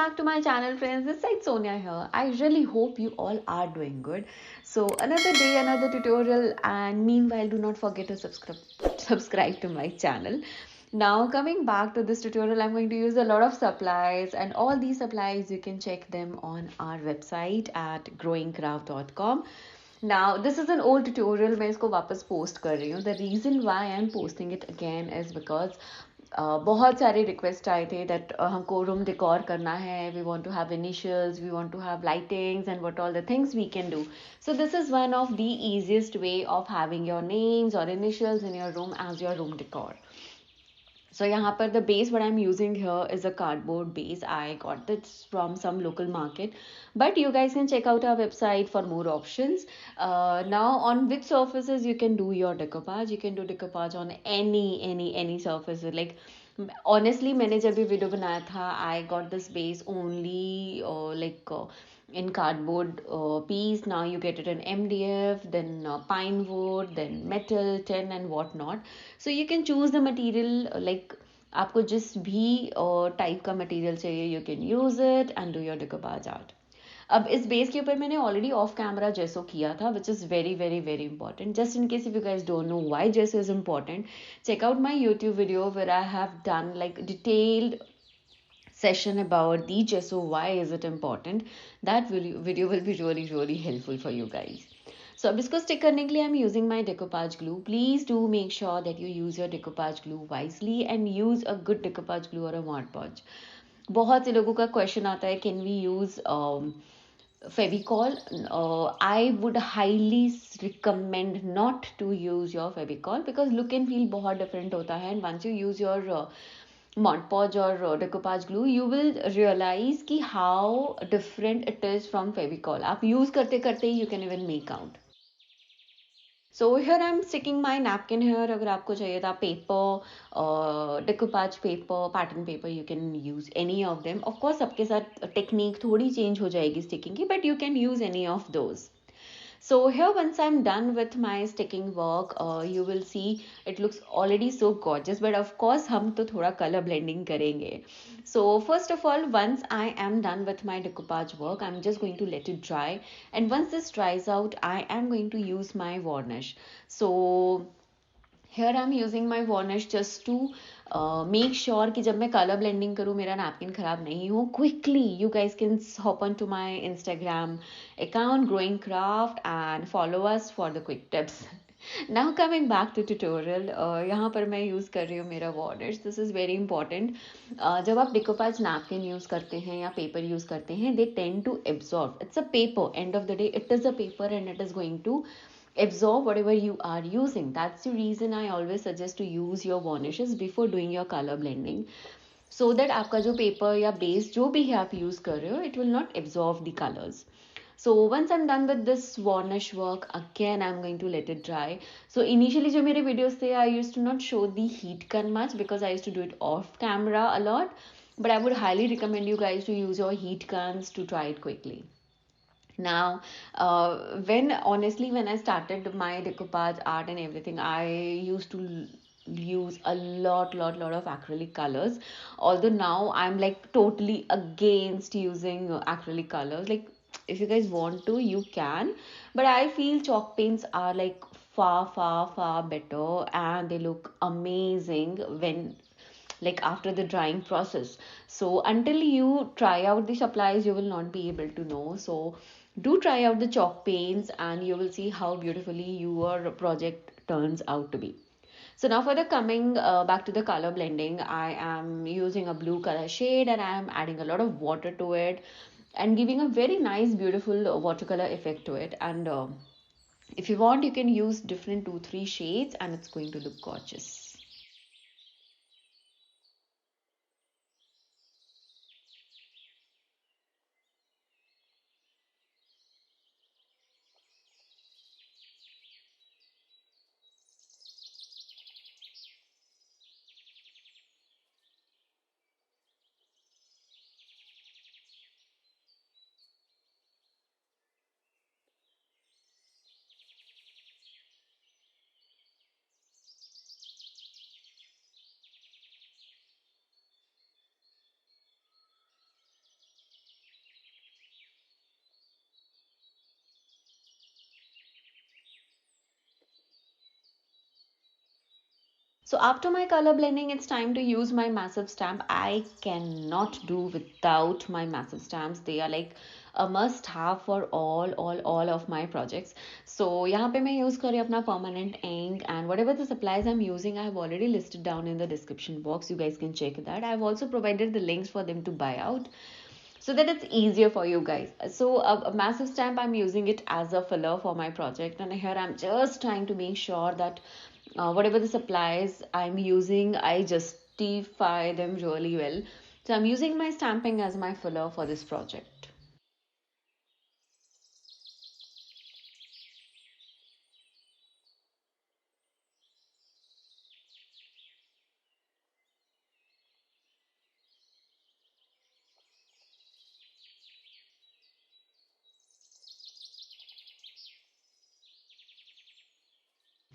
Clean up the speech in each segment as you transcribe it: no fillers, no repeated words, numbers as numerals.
back to my channel, friends. This side Sonia here. I really hope you all are doing good. So another day, another tutorial, and meanwhile, do not forget to subscribe to my channel. Now coming back to this tutorial, I'm going to use a lot of supplies, and all these supplies you can check them on our website at growingcraft.com. Now this is an old tutorial. मैं इसको वापस post कर रही हूँ. The reason why I'm posting it again is because बहुत सारे request आए थे दैट हमको रूम डेकोर करना है, we want to have initials, we want to have lightings and what all the things we can do. So this is one of the easiest way of having your names or initials in your room as your room decor. So यहाँ पर the base what I'm using here is a cardboard base. I got this from some local market, but you guys can check out our website for more options. Now on which surfaces you can do your decoupage? You can do decoupage on any surface. Like honestly मैंने जब ये video बनाया था I got this base only in cardboard piece. Now you get it in MDF, then pine wood, then metal, tin and whatnot. So you can choose the material like आपको जिस भी type का material चाहिए you can use it and do your decoupage art. अब इस base के ऊपर मैंने ऑलरेडी ऑफ कैमरा जेसो किया था which is very very very important. Just in case if you guys don't know why जेसो is important, check out my YouTube video where I have done like detailed session about the gesso, why is it important. That video will be really helpful for you guys. So अब इसको stick करने के लिए I'm using my decoupage glue. Please do make sure that you use your decoupage glue wisely and use a good decoupage glue or a Mod Podge. बहुत से लोगों का question आता है can we use Fevicol. I would highly recommend not to use your Fevicol because look and feel बहुत different होता है, and once you use your Mod Podge or Decoupage glue, you will realize कि how different it is from Fevicol. आप use करते करते you can even make out. So here I'm sticking my napkin here. अगर आपको चाहिए था paper, decoupage paper, pattern paper, you can use any of them. Of course सबके साथ technique थोड़ी change हो जाएगी sticking की, but you can use any of those. So here once I'm done with my sticking work, you will see it looks already so gorgeous, but of course हम तो थोड़ा color blending करेंगे. So first of all, once I am done with my decoupage work, I'm just going to let it dry, and once this dries out, I am going to use my varnish. So here I'm using my varnish just to make sure कि जब मैं color blending करूँ मेरा napkin खराब नहीं हो. Quickly you guys can hop on to my Instagram account Growing Craft and follow us for the quick tips. Now coming back to tutorial, यहाँ पर मैं use कर रही हूँ मेरा varnish. This is very important. जब आप decoupage napkin use करते हैं या paper use करते हैं, they tend to absorb. It's a paper. End of the day, it is a paper and it is going to absorb whatever you are using. That's the reason I always suggest to use your varnishes before doing your color blending, so that आपका जो paper या base जो भी आप use कर रहे हो, it will not absorb the colors. So once I'm done with this varnish work, again I'm going to let it dry. So initially जो मेरे videos थे, I used to not show the heat gun much because I used to do it off camera a lot, but I would highly recommend you guys to use your heat guns to try it quickly. Now when I started my decoupage art and everything, I used to use a lot of acrylic colors, although now I'm like totally against using acrylic colors. Like if you guys want to you can, but I feel chalk paints are like far better and they look amazing when like after the drying process. So until you try out the supplies you will not be able to know. So do try out the chalk paints and you will see how beautifully your project turns out to be. So now for the coming back to the color blending, I am using a blue color shade and I am adding a lot of water to it and giving a very nice beautiful watercolor effect to it. And if you want you can use different 2-3 shades and it's going to look gorgeous. So after my color blending, it's time to use my massive stamp. I cannot do without my massive stamps. They are like a must have for all of my projects. So यहाँ पे मैं use कर रही हूँ अपना permanent ink, and whatever the supplies I'm using, I have already listed down in the description box. You guys can check that. I've also provided the links for them to buy out, so that it's easier for you guys. So a massive stamp, I'm using it as a filler for my project, and here I'm just trying to make sure that whatever the supplies I'm using, I justify them really well. So I'm using my stamping as my filler for this project.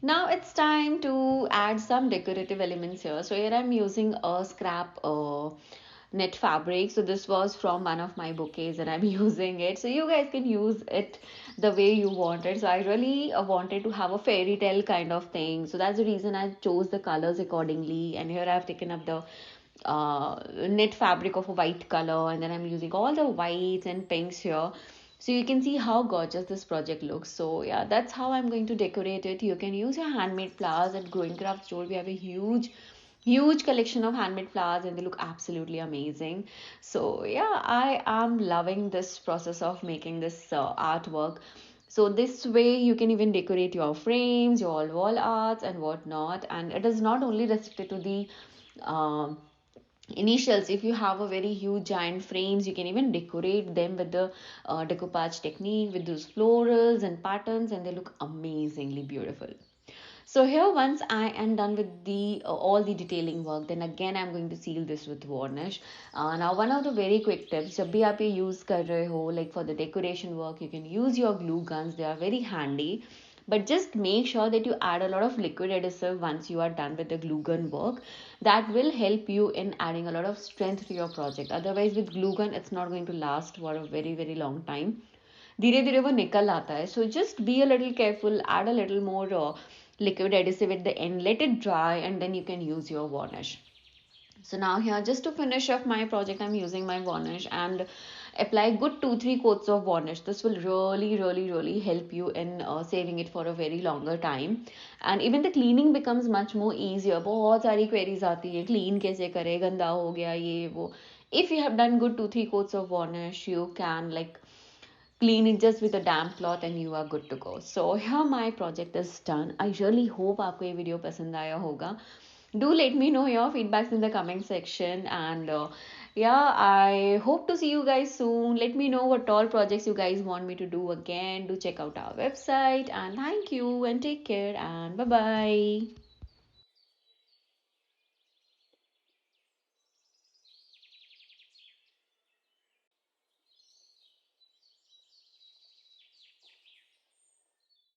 Now it's time to add some decorative elements here. So here I'm using a scrap net fabric. So this was from one of my bouquets and I'm using it. So you guys can use it the way you want it. So I really wanted to have a fairy tale kind of thing. So that's the reason I chose the colors accordingly. And here I've taken up the knit fabric of a white color, and then I'm using all the whites and pinks here, so you can see how gorgeous this project looks. So yeah, that's how I'm going to decorate it. You can use your handmade flowers. At Growing Craft store we have a huge collection of handmade flowers and they look absolutely amazing. So yeah, I am loving this process of making this artwork. So this way you can even decorate your frames, your wall arts and whatnot, and it is not only restricted to the um initials. If you have a very huge giant frames, you can even decorate them with the decoupage technique with those florals and patterns, and they look amazingly beautiful. So here, once I am done with the all the detailing work, then again I'm going to seal this with varnish. Now one of the very quick tips, जब भी आप ये use कर रहे हो, like for the decoration work, you can use your glue guns. They are very handy. But just make sure that you add a lot of liquid adhesive once you are done with the glue gun work. That will help you in adding a lot of strength to your project. Otherwise, with glue gun, it's not going to last for a very long time. धीरे धीरे वो निकल आता है. So just be a little careful, add a little more liquid adhesive at the end, let it dry, and then you can use your varnish. So now here, just to finish off my project, I'm using my varnish and apply good 2-3 coats of varnish. This will really help you in saving it for a very longer time, and even the cleaning becomes much more easier. बहुत सारी queries आती है, clean कैसे करें, गंदा हो गया ये वो. If you have done good 2-3 coats of varnish, you can like clean it just with a damp cloth and you are good to go. So here my project is done. I really hope आपको ये video पसंद आया होगा. Do let me know your feedbacks in the comment section, and yeah, I hope to see you guys soon. Let me know what all projects you guys want me to do again. Do check out our website, and thank you and take care and bye bye.